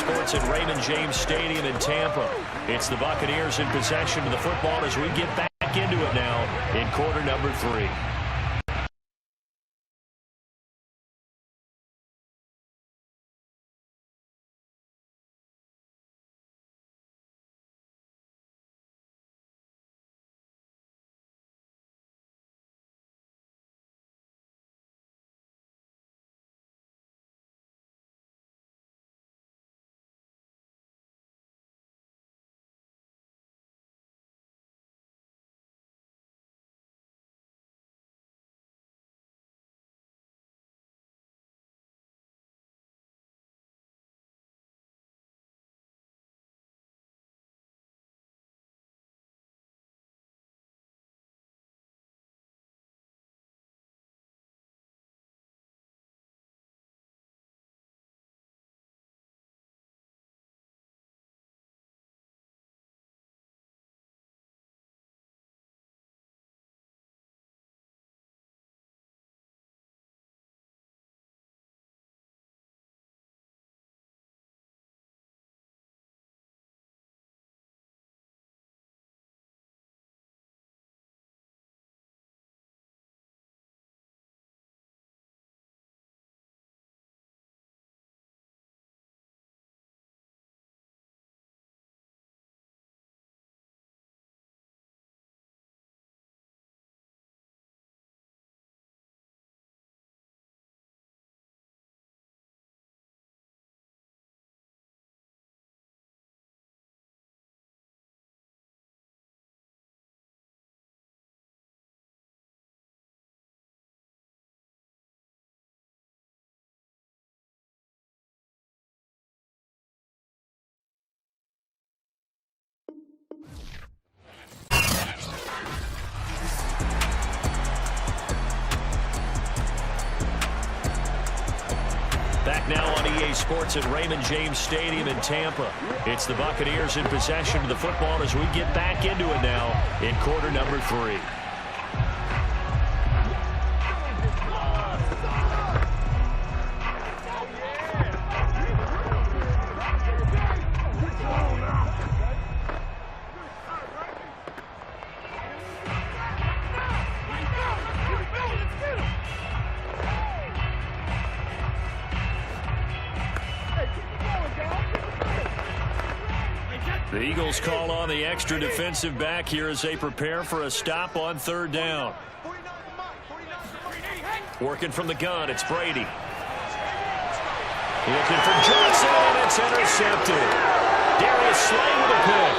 Sports at Raymond James Stadium in Tampa. It's the Buccaneers in possession of the football as we get back into it now in quarter number 3. Back now on EA Sports at Raymond James Stadium in Tampa. It's the Buccaneers in possession of the football as we get back into it now in quarter number 3. The Eagles call on the extra defensive back here as they prepare for a stop on 3rd down. Working from the gun, it's Brady. Looking for Johnson, and it's intercepted. Darius Slay with a pick.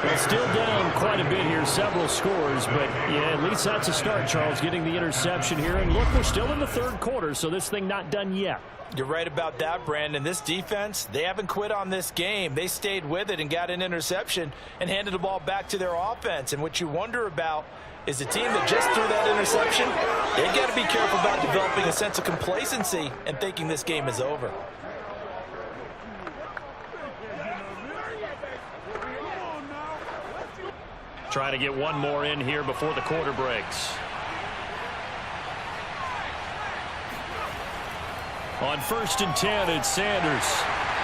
Well, still down quite a bit here, several scores, but yeah, at least that's a start, Charles, getting the interception here. And look, we're still in the 3rd quarter, so this thing not done yet. You're right about that, Brandon. This defense, they haven't quit on this game. They stayed with it and got an interception and handed the ball back to their offense. And what you wonder about is the team that just threw that interception, they got to be careful about developing a sense of complacency and thinking this game is over. Trying to get one more in here before the quarter breaks. On 1st and 10, it's Sanders.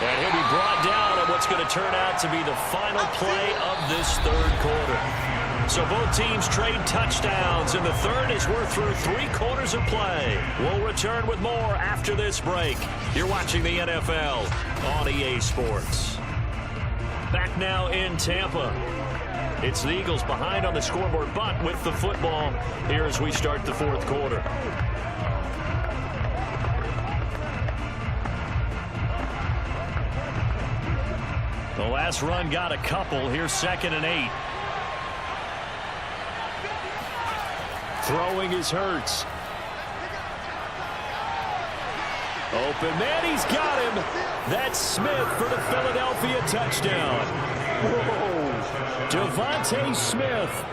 And he'll be brought down on what's going to turn out to be the final play of this 3rd quarter. So both teams trade touchdowns, and the 3rd is we're through 3 quarters of play. We'll return with more after this break. You're watching the NFL on EA Sports. Back now in Tampa. It's the Eagles behind on the scoreboard, but with the football here as we start the 4th quarter. The last run got a couple. Here's 2nd and 8. Throwing is Hurts. Open man, he's got him. That's Smith for the Philadelphia touchdown. Whoa. Devontae Smith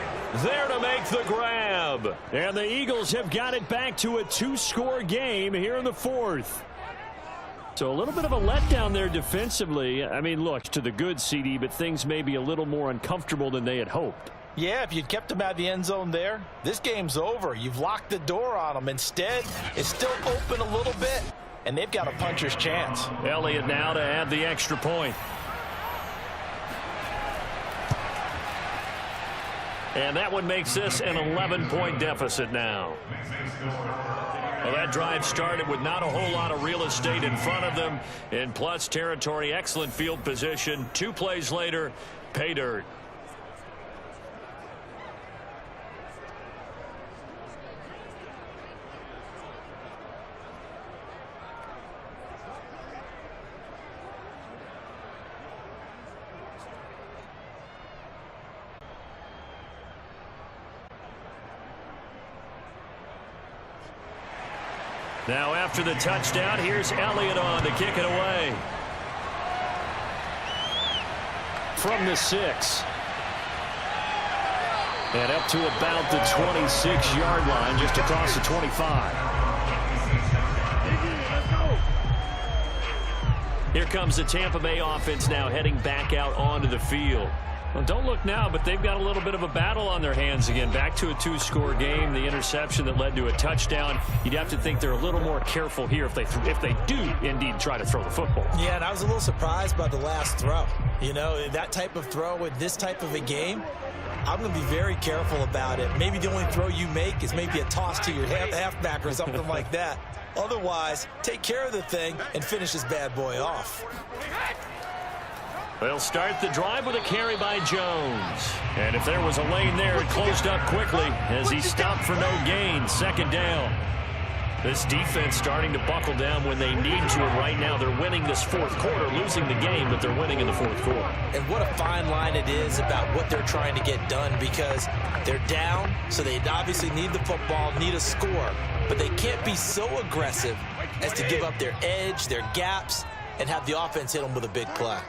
there to make the grab. And the Eagles have got it back to a 2-score game here in the 4th. So a little bit of a letdown there defensively. I mean, look, to the good, CD, but things may be a little more uncomfortable than they had hoped. Yeah, if you'd kept them out of the end zone there, this game's over. You've locked the door on them. Instead, it's still open a little bit. and they've got a puncher's chance. Elliott now to add the extra point. And that one makes this an 11-point deficit now. Well, that drive started with not a whole lot of real estate in front of them. In plus territory, excellent field position. 2 plays later, pay dirt. Now after the touchdown, here's Elliott on to kick it away. From the 6. And up to about the 26-yard line, just across the 25. Here comes the Tampa Bay offense now heading back out onto the field. Well, don't look now, but they've got a little bit of a battle on their hands again. Back to a 2-score game. The interception that led to a touchdown. You'd have to think they're a little more careful here if they do indeed try to throw the football. Yeah, and I was a little surprised by the last throw. You know, that type of throw with this type of a game, I'm going to be very careful about it. Maybe the only throw you make is maybe a toss to your halfback or something like that. Otherwise, take care of the thing and finish this bad boy off. They'll start the drive with a carry by Jones. And if there was a lane there, it closed up quickly as he stopped for no gain. 2nd down. This defense starting to buckle down when they need to. And right now they're winning this 4th quarter, losing the game, but they're winning in the 4th quarter. And what a fine line it is about what they're trying to get done, because they're down, so they obviously need the football, need a score. But they can't be so aggressive as to give up their edge, their gaps, and have the offense hit them with a big play.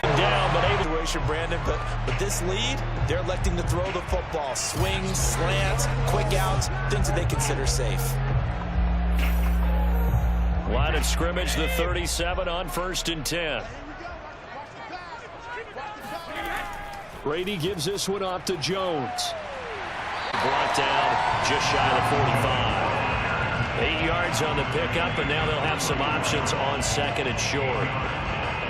Down, but able to Brandon, but with this lead, they're electing to throw the football. Swings, slants, quick outs, things that they consider safe. Line of scrimmage, the 37 on 1st and 10. Brady gives this one off to Jones. Brought down just shy of the 45. 8 yards on the pickup, and now they'll have some options on 2nd and short.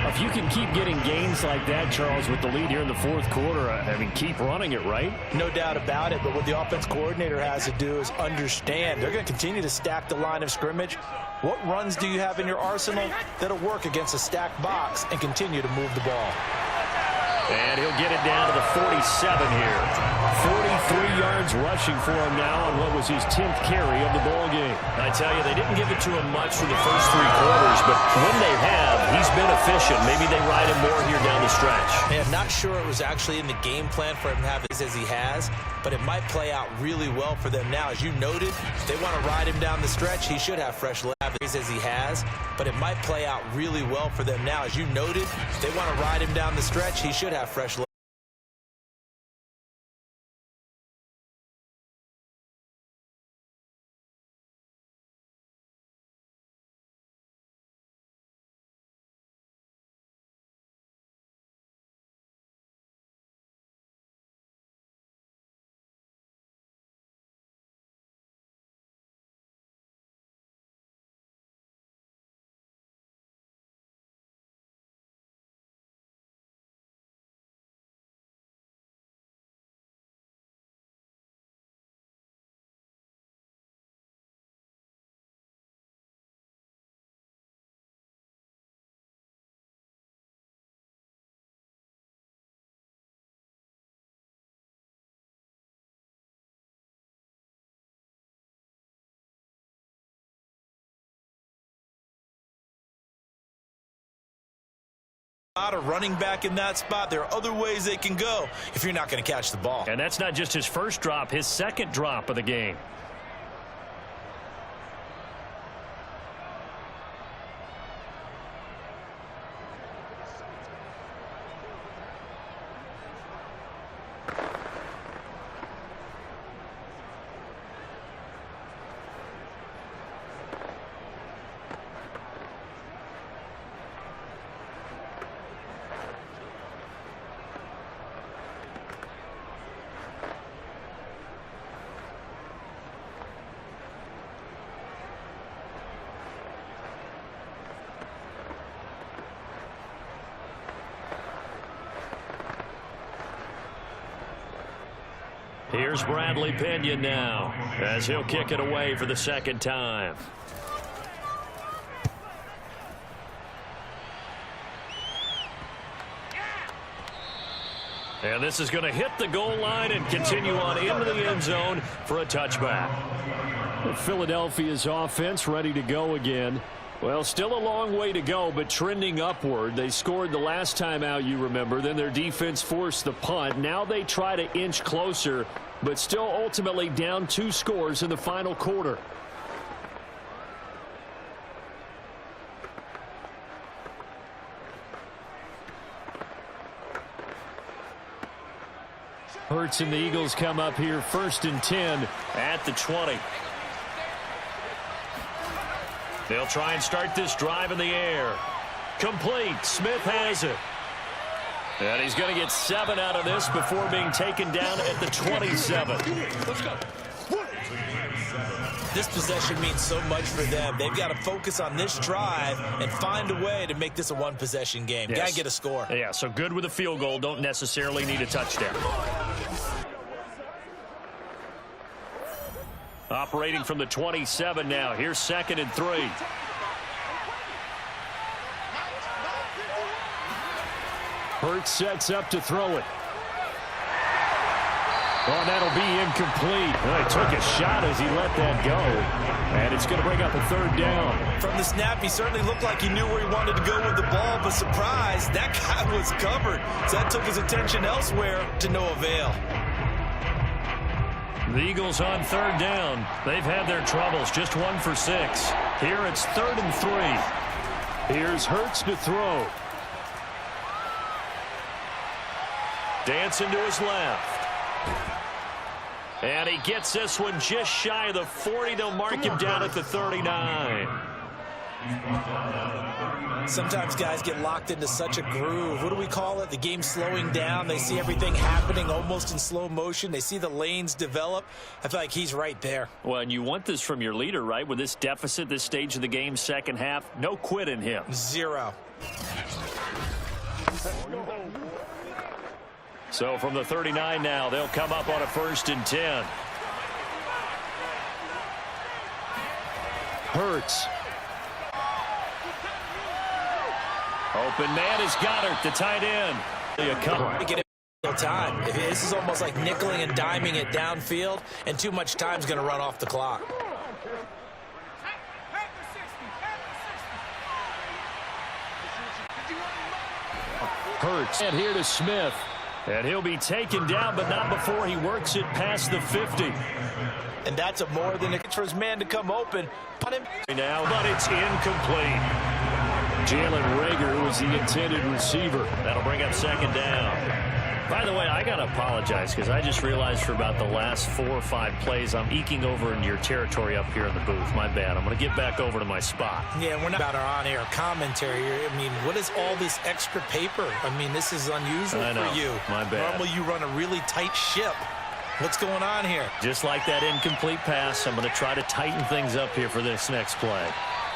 If you can keep getting gains like that, Charles, with the lead here in the 4th quarter, I mean, keep running it, right? No doubt about it, but what the offense coordinator has to do is understand they're going to continue to stack the line of scrimmage. What runs do you have in your arsenal that'll work against a stacked box and continue to move the ball? And he'll get it down to the 47 here. 43 yards rushing for him now on what was his 10th carry of the ball game. I tell you, they didn't give it to him much for the first 3 quarters, but when they have, he's been efficient. Maybe they ride him more here down the stretch. I'm not sure it was actually in the game plan for him to have this as he has, but it might play out really well for them now. As you noted, if they want to ride him down the stretch, he should have fresh legs as he has, but it might play out really well for them now. As you noted, if they want to ride him down the stretch, he should have fresh legs. Not a running back in that spot. There are other ways they can go if you're not going to catch the ball. And that's not just his first drop, his 2nd drop of the game. Here's Bradley Pinion now as he'll kick it away for the second time. And this is going to hit the goal line and continue on into the end zone for a touchback. Philadelphia's offense ready to go again. Well, still a long way to go, but trending upward. They scored the last time out, you remember. Then their defense forced the punt. Now they try to inch closer, but still ultimately down 2 scores in the final quarter. Hurts and the Eagles come up here 1st and 10 at the 20. They'll try and start this drive in the air. Complete. Smith has it. And he's going to get 7 out of this before being taken down at the 27. Let's go. This possession means so much for them. They've got to focus on this drive and find a way to make this a one-possession game. Yes. Got to get a score. Yeah, so good with a field goal. Don't necessarily need a touchdown. Operating from the 27 now. Here's 2nd and 3. Hurts sets up to throw it. Oh, that'll be incomplete. Well, he took a shot as he let that go. And it's going to bring up a 3rd down. From the snap, he certainly looked like he knew where he wanted to go with the ball, but surprise, that guy was covered. So that took his attention elsewhere to no avail. The Eagles on 3rd down. They've had their troubles, just 1 for 6. Here it's 3rd and 3. Here's Hurts to throw. Dancing to his left. And he gets this one just shy of the 40. They'll mark him down at the 39. Sometimes guys get locked into such a groove. What do we call it? The game slowing down. They see everything happening almost in slow motion. They see the lanes develop. I feel like he's right there. Well, and you want this from your leader, right? With this deficit, this stage of the game, second half, no quit in him. 0. So from the 39 now, they'll come up on a 1st and 10. Hurts. Open man is Goddard, the tight end. Get it time. This is almost like nickeling and diming it downfield, and too much time's going to run off the clock. Hurts. And here to Smith. And he'll be taken down, but not before he works it past the 50. And that's a more than a for his man to come open. Punt him now, but it's incomplete. Jalen Reagor was the intended receiver. That'll bring up 2nd down. By the way, I got to apologize because I just realized for about the last 4 or 5 plays, I'm eking over into your territory up here in the booth. My bad. I'm going to get back over to my spot. Yeah, we're not about our on-air commentary. I mean, what is all this extra paper? I mean, this is unusual for you. My bad. Normally you run a really tight ship. What's going on here? Just like that incomplete pass, I'm going to try to tighten things up here for this next play.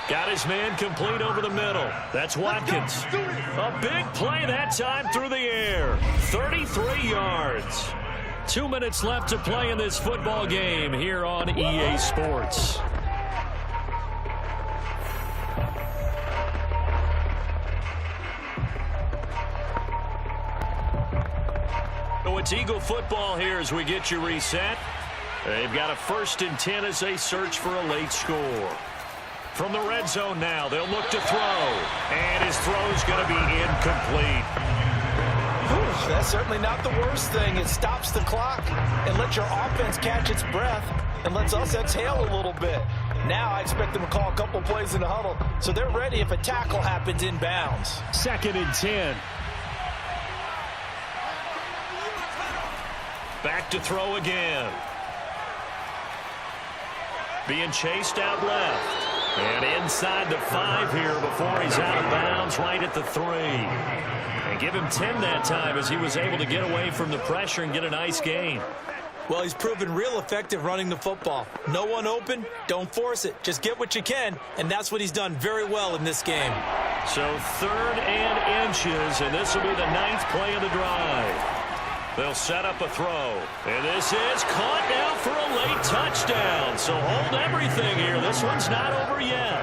Got his man complete over the middle. That's Watkins. A big play that time through the air. 33 yards. 2 minutes left to play in this football game here on EA Sports. So it's Eagle football here as we get you reset. They've got a 1st and 10 as they search for a late score. From the red zone now, they'll look to throw. And his throw's going to be incomplete. Whew, that's certainly not the worst thing. It stops the clock and lets your offense catch its breath and lets us exhale a little bit. Now I expect them to call a couple plays in the huddle, so they're ready if a tackle happens inbounds. 2nd and 10. Back to throw again. Being chased out left. And inside the 5 here before he's out of bounds right at the 3. And give him 10 that time as he was able to get away from the pressure and get a nice gain. Well, he's proven real effective running the football. No one open, don't force it. Just get what you can, and that's what he's done very well in this game. So 3rd and inches, and this will be the 9th play of the drive. They'll set up a throw. And this is caught now for a late touchdown. So hold everything here. This one's not over yet.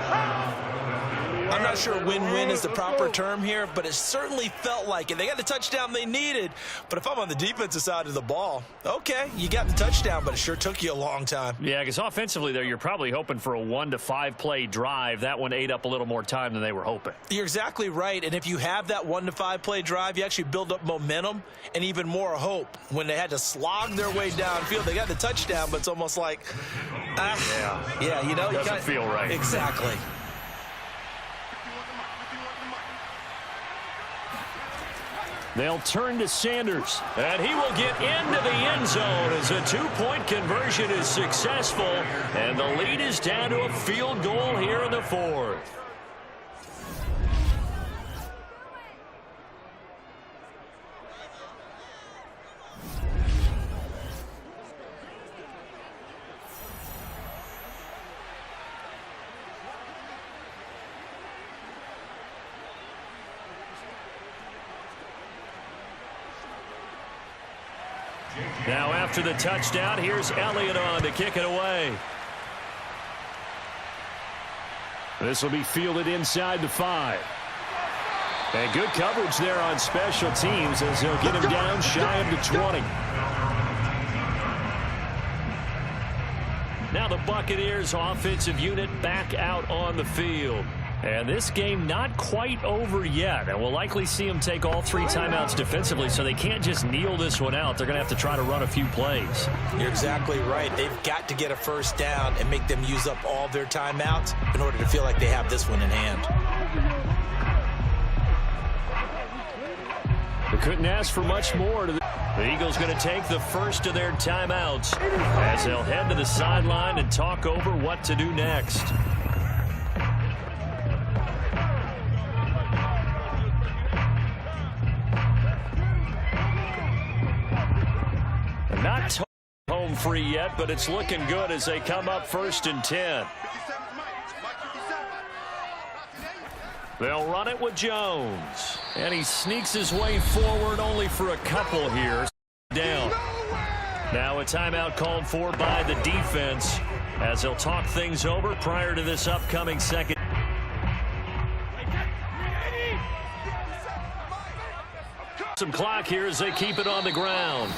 I'm not sure win-win is the proper term here, but it certainly felt like it. They got the touchdown they needed, but if I'm on the defensive side of the ball, okay, you got the touchdown, but it sure took you a long time. Yeah, because offensively there, you're probably hoping for a 1 to 5 play drive. That one ate up a little more time than they were hoping. You're exactly right, and if you have that 1 to 5 play drive, you actually build up momentum and even more hope. When they had to slog their way downfield, they got the touchdown, but it's almost like, yeah, you know. Doesn't feel right. Exactly. They'll turn to Sanders, and he will get into the end zone as a 2-point conversion is successful, and the lead is down to a field goal here in the 4th. Now after the touchdown, here's Elliott on to kick it away. This will be fielded inside the 5. And good coverage there on special teams as they'll get him down shy of the 20. Now the Buccaneers offensive unit back out on the field. And this game not quite over yet. And we'll likely see them take all 3 timeouts defensively, so they can't just kneel this one out. They're going to have to try to run a few plays. You're exactly right. They've got to get a first down and make them use up all their timeouts in order to feel like they have this one in hand. They couldn't ask for much more. The Eagles going to take the first of their timeouts as they'll head to the sideline and talk over what to do next. Not home free yet, but it's looking good as they come up 1st and 10. They'll run it with Jones. And he sneaks his way forward only for a couple here. Down. Now a timeout called for by the defense as they'll talk things over prior to this upcoming second. Some clock here as they keep it on the ground.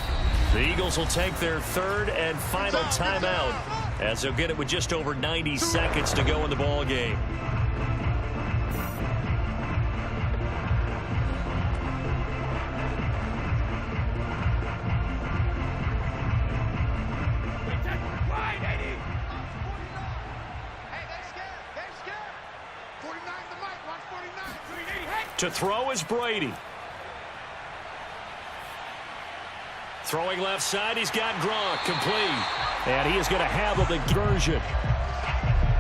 The Eagles will take their 3rd and final timeout as they'll get it with just over 90 seconds to go in the ball game. To throw is Brady. Throwing left side, he's got Gronk, complete. And he is going to have the conversion.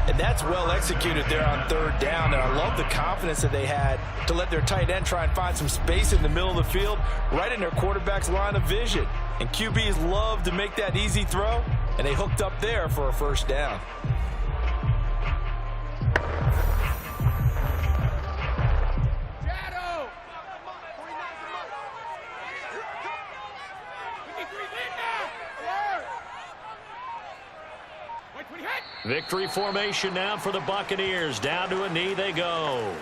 And that's well executed there on 3rd down. And I love the confidence that they had to let their tight end try and find some space in the middle of the field, right in their quarterback's line of vision. And QBs love to make that easy throw, and they hooked up there for a first down. Victory formation now for the Buccaneers. Down to a knee they go.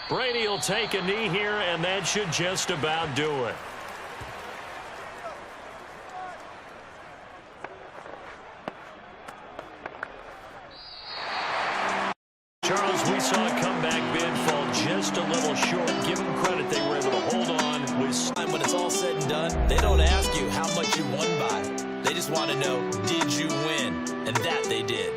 Brady will take a knee here, and that should just about do it. Charles, we saw a comeback bid fall just a little short. Give them credit, they were able to hold on. When it's all said and done, they don't ask you how much you won by. They just want to know, did you win? And that they did.